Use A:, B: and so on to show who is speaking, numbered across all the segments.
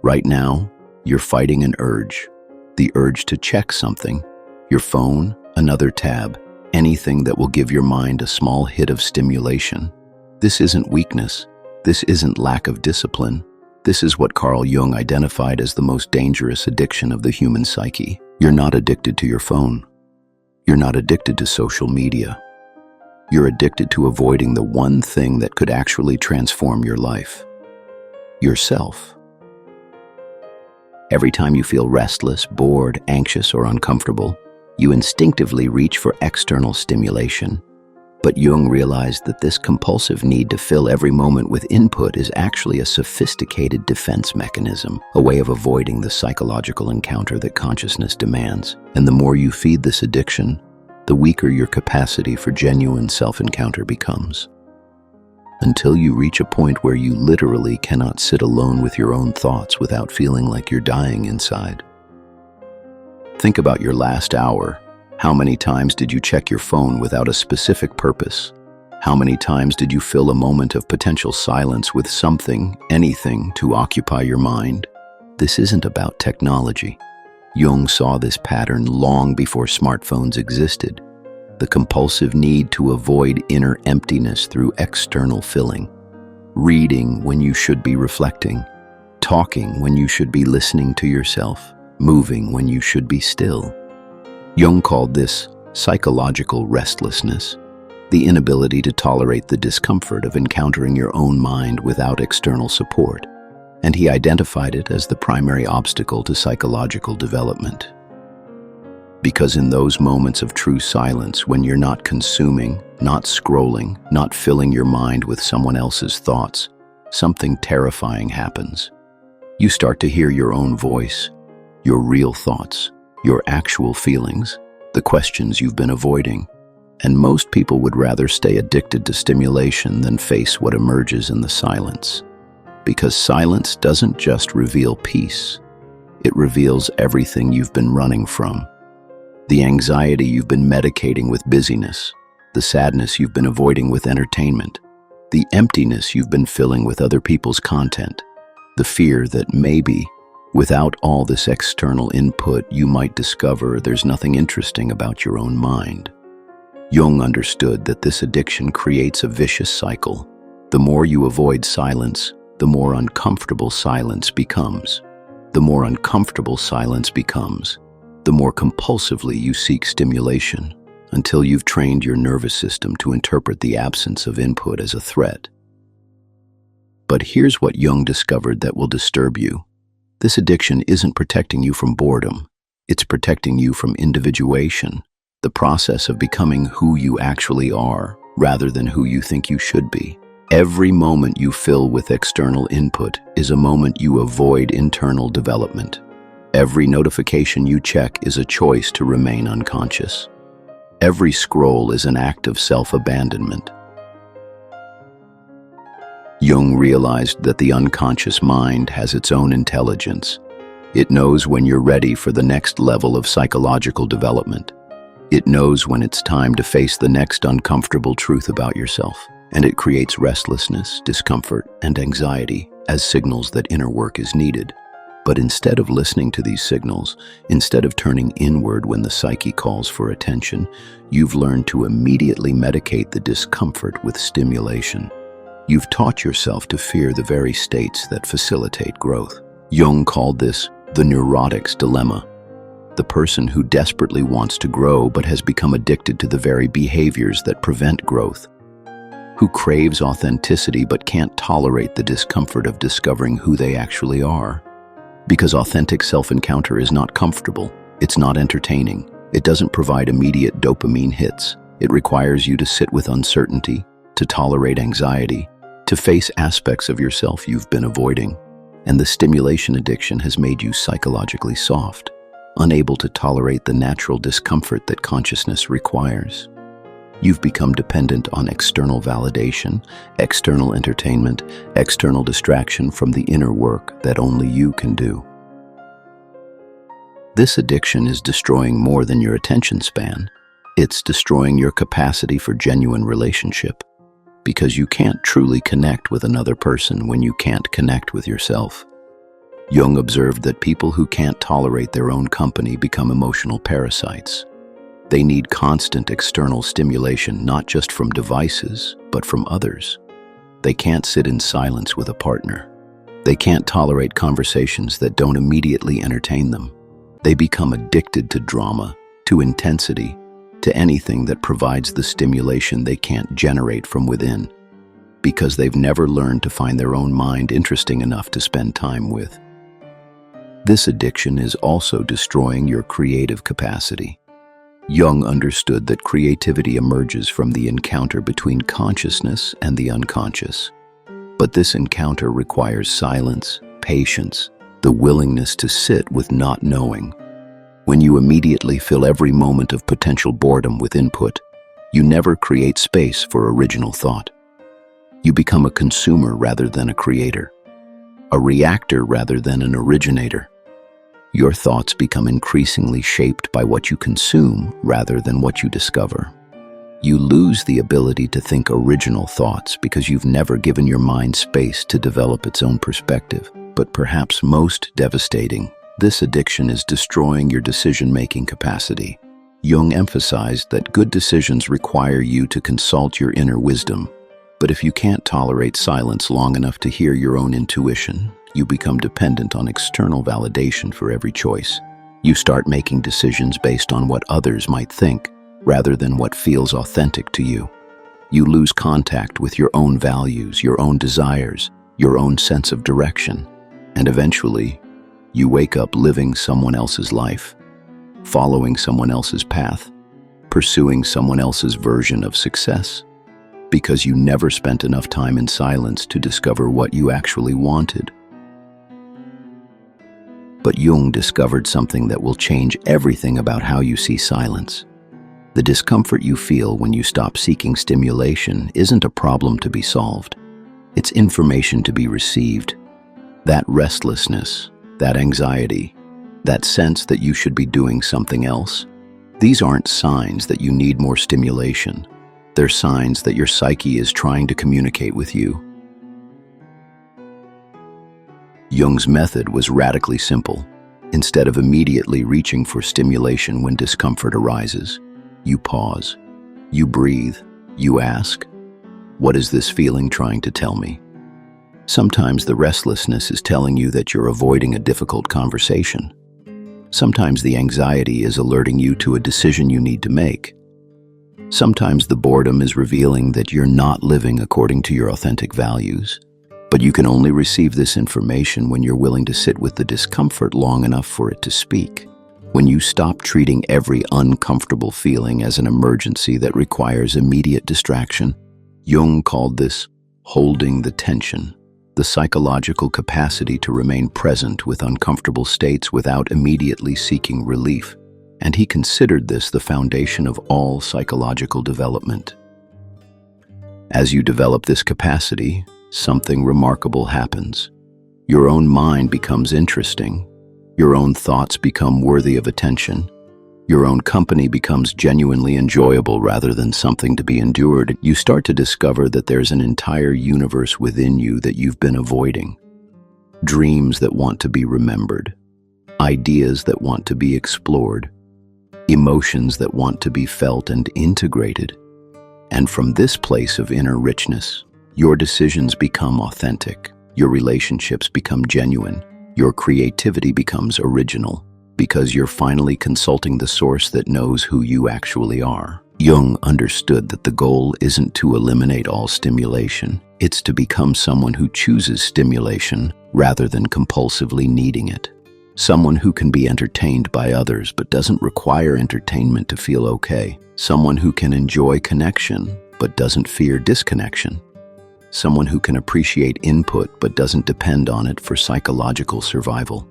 A: Right now, you're fighting an urge. The urge to check something. Your phone, another tab, anything that will give your mind a small hit of stimulation. This isn't weakness. This isn't lack of discipline. This is what Carl Jung identified as the most dangerous addiction of the human psyche. You're not addicted to your phone. You're not addicted to social media. You're addicted to avoiding the one thing that could actually transform your life. Yourself. Every time you feel restless, bored, anxious, or uncomfortable, you instinctively reach for external stimulation. But Jung realized that this compulsive need to fill every moment with input is actually a sophisticated defense mechanism, a way of avoiding the psychological encounter that consciousness demands. And the more you feed this addiction, the weaker your capacity for genuine self-encounter becomes. Until you reach a point where you literally cannot sit alone with your own thoughts without feeling like you're dying inside. Think about your last hour. How many times did you check your phone without a specific purpose? How many times did you fill a moment of potential silence with something, anything, to occupy your mind? This isn't about technology. Jung saw this pattern long before smartphones existed. The compulsive need to avoid inner emptiness through external filling. Reading when you should be reflecting. Talking when you should be listening to yourself. Moving when you should be still. Jung called this psychological restlessness, the inability to tolerate the discomfort of encountering your own mind without external support, and he identified it as the primary obstacle to psychological development. Because in those moments of true silence, when you're not consuming, not scrolling, not filling your mind with someone else's thoughts, something terrifying happens. You start to hear your own voice, your real thoughts, your actual feelings, the questions you've been avoiding. And most people would rather stay addicted to stimulation than face what emerges in the silence. Because silence doesn't just reveal peace, it reveals everything you've been running from. The anxiety you've been medicating with busyness, the sadness you've been avoiding with entertainment, the emptiness you've been filling with other people's content, the fear that maybe, without all this external input, you might discover there's nothing interesting about your own mind. Jung understood that this addiction creates a vicious cycle. The more you avoid silence, the more uncomfortable silence becomes. The more uncomfortable silence becomes, the more compulsively you seek stimulation, until you've trained your nervous system to interpret the absence of input as a threat. But here's what Jung discovered that will disturb you. This addiction isn't protecting you from boredom. It's protecting you from individuation, the process of becoming who you actually are, rather than who you think you should be. Every moment you fill with external input is a moment you avoid internal development. Every notification you check is a choice to remain unconscious. Every scroll is an act of self-abandonment. Jung realized that the unconscious mind has its own intelligence. It knows when you're ready for the next level of psychological development. It knows when it's time to face the next uncomfortable truth about yourself. And it creates restlessness, discomfort, and anxiety as signals that inner work is needed. But instead of listening to these signals, instead of turning inward when the psyche calls for attention, you've learned to immediately medicate the discomfort with stimulation. You've taught yourself to fear the very states that facilitate growth. Jung called this the neurotic's dilemma. The person who desperately wants to grow but has become addicted to the very behaviors that prevent growth. Who craves authenticity but can't tolerate the discomfort of discovering who they actually are. Because authentic self-encounter is not comfortable, it's not entertaining, it doesn't provide immediate dopamine hits. It requires you to sit with uncertainty, to tolerate anxiety, to face aspects of yourself you've been avoiding. And the stimulation addiction has made you psychologically soft, unable to tolerate the natural discomfort that consciousness requires. You've become dependent on external validation, external entertainment, external distraction from the inner work that only you can do. This addiction is destroying more than your attention span. It's destroying your capacity for genuine relationship, because you can't truly connect with another person when you can't connect with yourself. Jung observed that people who can't tolerate their own company become emotional parasites. They need constant external stimulation, not just from devices, but from others. They can't sit in silence with a partner. They can't tolerate conversations that don't immediately entertain them. They become addicted to drama, to intensity, to anything that provides the stimulation they can't generate from within, because they've never learned to find their own mind interesting enough to spend time with. This addiction is also destroying your creative capacity. Jung understood that creativity emerges from the encounter between consciousness and the unconscious. But this encounter requires silence, patience, the willingness to sit with not knowing. When you immediately fill every moment of potential boredom with input, you never create space for original thought. You become a consumer rather than a creator, a reactor rather than an originator. Your thoughts become increasingly shaped by what you consume rather than what you discover. You lose the ability to think original thoughts because you've never given your mind space to develop its own perspective. But perhaps most devastating, this addiction is destroying your decision-making capacity. Jung emphasized that good decisions require you to consult your inner wisdom. But if you can't tolerate silence long enough to hear your own intuition, you become dependent on external validation for every choice. You start making decisions based on what others might think, rather than what feels authentic to you. You lose contact with your own values, your own desires, your own sense of direction, and eventually, you wake up living someone else's life, following someone else's path, pursuing someone else's version of success, because you never spent enough time in silence to discover what you actually wanted. But Jung discovered something that will change everything about how you see silence. The discomfort you feel when you stop seeking stimulation isn't a problem to be solved. It's information to be received. That restlessness, that anxiety, that sense that you should be doing something else, these aren't signs that you need more stimulation. They're signs that your psyche is trying to communicate with you. Jung's method was radically simple. Instead of immediately reaching for stimulation when discomfort arises, you pause, you breathe, you ask, what is this feeling trying to tell me? Sometimes the restlessness is telling you that you're avoiding a difficult conversation. Sometimes the anxiety is alerting you to a decision you need to make. Sometimes the boredom is revealing that you're not living according to your authentic values. But you can only receive this information when you're willing to sit with the discomfort long enough for it to speak. When you stop treating every uncomfortable feeling as an emergency that requires immediate distraction. Jung called this holding the tension, the psychological capacity to remain present with uncomfortable states without immediately seeking relief. And he considered this the foundation of all psychological development. As you develop this capacity, something remarkable happens. Your own mind becomes interesting. Your own thoughts become worthy of attention. Your own company becomes genuinely enjoyable rather than something to be endured. You start to discover that there's an entire universe within you that you've been avoiding. Dreams that want to be remembered. Ideas that want to be explored. Emotions that want to be felt and integrated. And from this place of inner richness, your decisions become authentic, your relationships become genuine, your creativity becomes original, because you're finally consulting the source that knows who you actually are. Jung understood that the goal isn't to eliminate all stimulation, it's to become someone who chooses stimulation rather than compulsively needing it. Someone who can be entertained by others but doesn't require entertainment to feel okay. Someone who can enjoy connection but doesn't fear disconnection. Someone who can appreciate input but doesn't depend on it for psychological survival.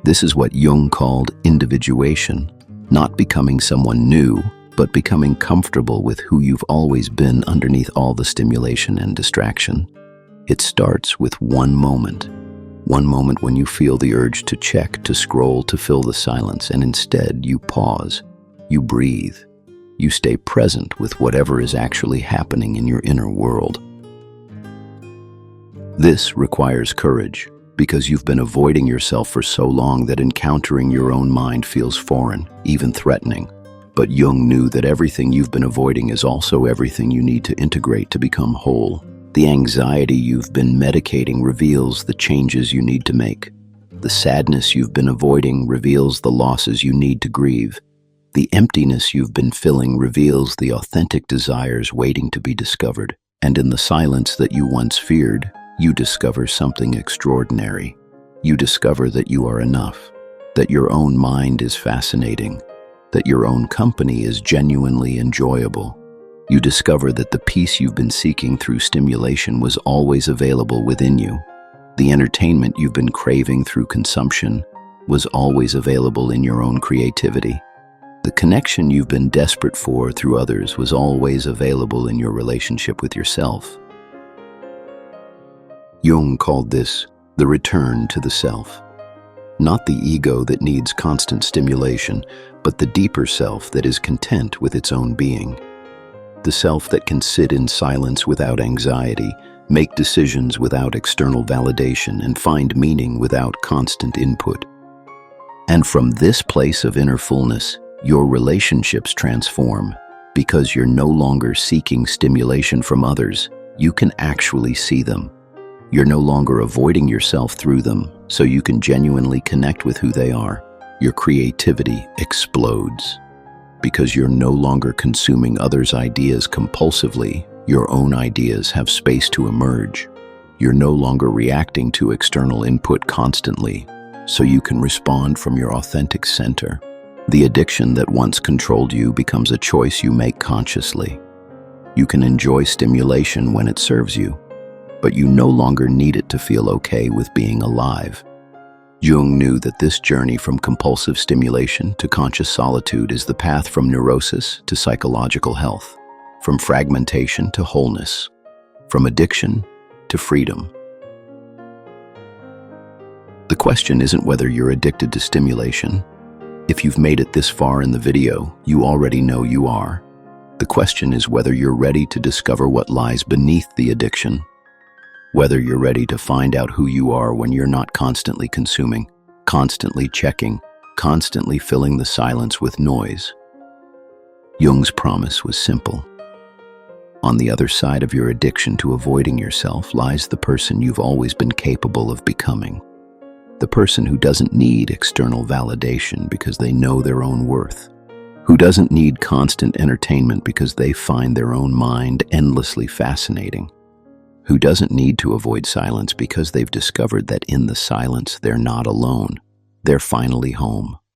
A: This is what Jung called individuation, not becoming someone new, but becoming comfortable with who you've always been underneath all the stimulation and distraction. It starts with one moment when you feel the urge to check, to scroll, to fill the silence, and instead you pause, you breathe. You stay present with whatever is actually happening in your inner world. This requires courage, because you've been avoiding yourself for so long that encountering your own mind feels foreign, even threatening. But Jung knew that everything you've been avoiding is also everything you need to integrate to become whole. The anxiety you've been medicating reveals the changes you need to make. The sadness you've been avoiding reveals the losses you need to grieve. The emptiness you've been filling reveals the authentic desires waiting to be discovered. And in the silence that you once feared, you discover something extraordinary. You discover that you are enough, that your own mind is fascinating, that your own company is genuinely enjoyable. You discover that the peace you've been seeking through stimulation was always available within you. The entertainment you've been craving through consumption was always available in your own creativity. The connection you've been desperate for through others was always available in your relationship with yourself. Jung called this the return to the self. Not the ego that needs constant stimulation, but the deeper self that is content with its own being. The self that can sit in silence without anxiety, make decisions without external validation, and find meaning without constant input. And from this place of inner fullness, your relationships transform. Because you're no longer seeking stimulation from others, you can actually see them. You're no longer avoiding yourself through them, so you can genuinely connect with who they are. Your creativity explodes. Because you're no longer consuming others' ideas compulsively, your own ideas have space to emerge. You're no longer reacting to external input constantly, so you can respond from your authentic center. The addiction that once controlled you becomes a choice you make consciously. You can enjoy stimulation when it serves you, but you no longer need it to feel okay with being alive. Jung knew that this journey from compulsive stimulation to conscious solitude is the path from neurosis to psychological health, from fragmentation to wholeness, from addiction to freedom. The question isn't whether you're addicted to stimulation. If you've made it this far in the video, you already know you are. The question is whether you're ready to discover what lies beneath the addiction. Whether you're ready to find out who you are when you're not constantly consuming, constantly checking, constantly filling the silence with noise. Jung's promise was simple. On the other side of your addiction to avoiding yourself lies the person you've always been capable of becoming. The person who doesn't need external validation because they know their own worth. Who doesn't need constant entertainment because they find their own mind endlessly fascinating. Who doesn't need to avoid silence because they've discovered that in the silence they're not alone. They're finally home.